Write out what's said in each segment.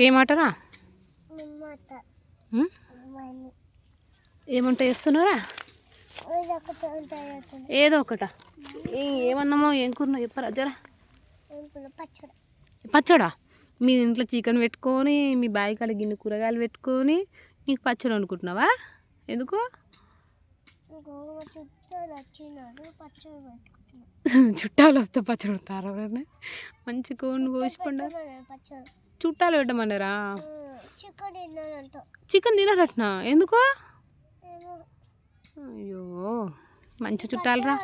ఏమాటరా ఏమంట చేస్తున్నారా? ఏదో ఒకటా? ఏమన్నామో ఏం కూరనో చెప్పరా జరా. పచ్చడా? మీ ఇంట్లో చికెన్ పెట్టుకొని మీ బావి కాడ గిన్నె కూరగాయలు పెట్టుకొని నీకు పచ్చడి వండుకుంటున్నావా? ఎందుకు? చుట్టాలు వస్తే పచ్చడి వండుతారా? ఎవరైనా మంచి కోడిని కోసి పండారు చుట్టాలు పెట్టమన్నారా? చికెన్ తినరట్నా? ఎందుకో? అయ్యో మంచి చుట్టాలు రా.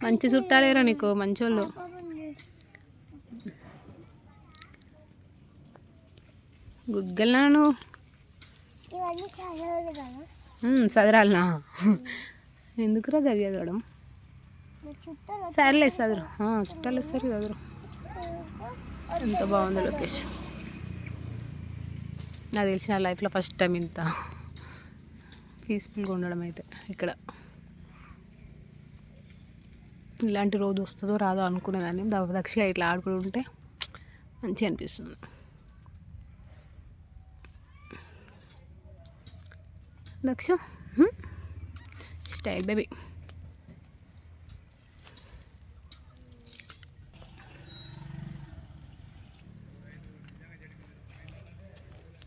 మంచి చుట్టాలేరా నీకు, మంచోళ్ళు. గుడ్గల్నా నువ్వు చదరాలనా? ఎందుకురా గది చదవడం? సరేలే చదురు, చుట్టాలు వస్తారు చదురు. ఎంత బాగుందో లొకేషన్. నాకు తెలిసిన లైఫ్లో ఫస్ట్ టైం ఇంత పీస్ఫుల్గా ఉండడం అయితే ఇక్కడ. ఇలాంటి రోజు వస్తుందో రాదో అనుకునేదాన్ని. దక్షిగా ఇట్లా ఆడుకుంటుంటే మంచిగా అనిపిస్తుంది. Daksha style baby.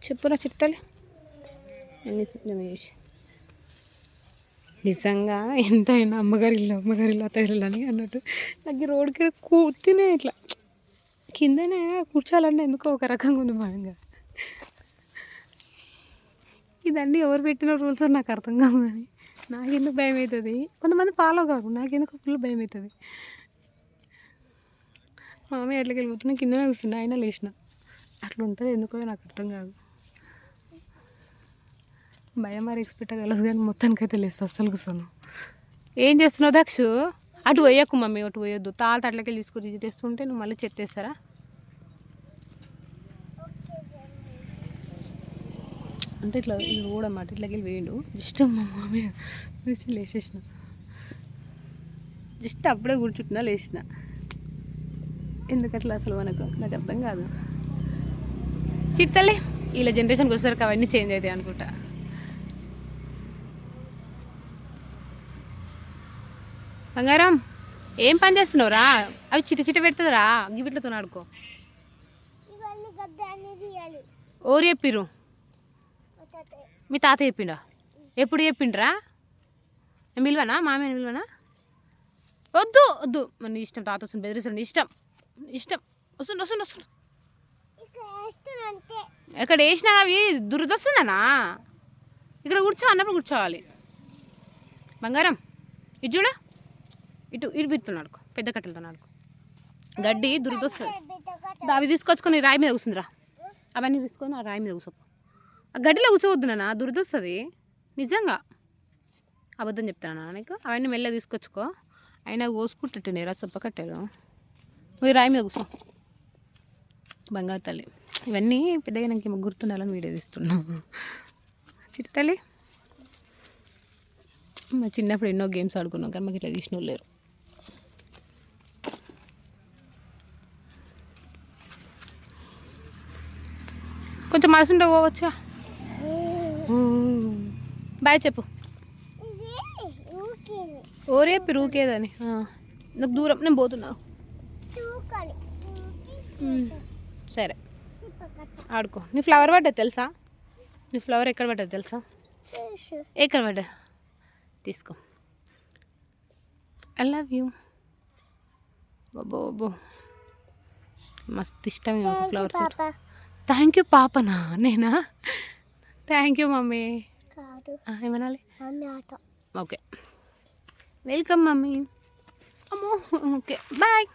చెప్పురా చిట్టాలి. అన్ని సిద్ధమే చేసి నిజంగా ఎంతైనా అమ్మగారిల్లు అత్తగారిల్లు అని అన్నట్టు నాకు రోడ్కి కూర్చునే ఇట్లా కిందనే కూర్చోాలంటే ఎందుకో ఒక రకంగా ఉంది భయంగా. ఇదన్నీ ఎవరు పెట్టిన రూల్స్ నాకు అర్థం కాదు. కానీ నాకెందుకు భయం అవుతుంది. కొంతమంది ఫాలో కాదు, నాకెందుకు ఫుల్ భయం అవుతుంది. మామయ్య ఎట్లకి వెళ్ళిపోతున్నా కిందనే కూర్చున్నా, అయినా లేచిన. అట్లా ఉంటుంది ఎందుకో నాకు అర్థం కాదు. భయం మరి ఎక్స్పెక్ట్ కలదు కానీ మొత్తానికైతే లేస్తా, అస్సలు కూర్చోను. ఏం చేస్తున్నావు దక్షు? అటు పోయకు మమ్మీ, అటు పోయొద్దు. తాత అట్లకెళ్ళి తీసుకుని తెస్తుంటే నువ్వు మళ్ళీ చెత్తేస్తారా? అంటే ఇట్లా ఇది రోడ్ అన్నమాట, ఇట్లకి వెళ్ళి వేయండు. జస్ట్ మా మామయ్య జస్ట్ లేచేసిన, జస్ట్ అప్పుడే కూర్చుంటున్నా, లేచిన. ఎందుకట్లా అసలు మనకు నాకు అర్థం కాదు. చిట్టలే ఇలా జనరేషన్కి వచ్చేసరికి అవన్నీ చేంజ్ అవుతాయి అనుకుంటా. బంగారం ఏం పని చేస్తున్నావురా? అవి చిట పెడుతుందిరా, గివిట్లతో ఆడుకో. ఓరు చెప్పిర్రు? మీ తాత చెప్పిండా? ఎప్పుడు చెప్పిండ్రా? నేను పిలవనా? మామయ్యని పిలవనా? వద్దు వద్దు, మన ఇష్టం. తాత వస్తుంది, బెదిరిస్తుంది. ఇష్టం వస్తుంది. ఎక్కడ వేసినా అవి దురదొస్తుందనా? ఇక్కడ కూర్చో, అన్నప్పుడు కూర్చోవాలి. బంగారం ఇటు చూడ, ఇటు వీటితో ఆడుకో, పెద్ద కట్టెలతో ఆడుకో. గడ్డి దురదొస్తుంది. అవి తీసుకొచ్చుకొని రాయి మీద కూర్చుందిరా. అవన్నీ తీసుకొని ఆ రాయి మీద కూర్చోపో. ఆ గడ్డిలో కూర్చోవద్దు నాన్న, దురదొస్తుంది. నిజంగా అబద్ధం చెప్తానా నీకు? అవన్నీ మెల్లగా తీసుకొచ్చుకో. అయినా కోసుకుంటుంటేనేరా సొప్ప కట్టారు. నువ్వు రాయి మీద కూర్చో. బంగారు తల్లి. ఇవన్నీ పెద్దగా నాకు ఏమో గుర్తుండాలని వీడియో తీస్తున్నావు. చిట్టతల్లి, మా చిన్నప్పుడు ఎన్నో గేమ్స్ ఆడుకున్నాం కానీ మాకు ఇట్లా తీసిన వాళ్ళు లేరు. కొంచెం మనసుంటే పోవచ్చా? బాయ్ చెప్పు. ఓరేపి రూకేదని నాకు దూరం, నేను పోతున్నా. సరే ఆడుకో. నీ ఫ్లవర్ పడ్డది తెలుసా? నీ ఫ్లవర్ ఎక్కడ పడ్డది తెలుసా? ఎక్కడ పడ్డా? తీసుకో. I love you. బాబో మస్తు ఇష్టం ఫ్లవర్స్. థ్యాంక్ యూ పాపనా? నేనా? Thank you mummy. ఏమనాలి? Okay, welcome mummy. అమ్మో ఓకే బాయ్.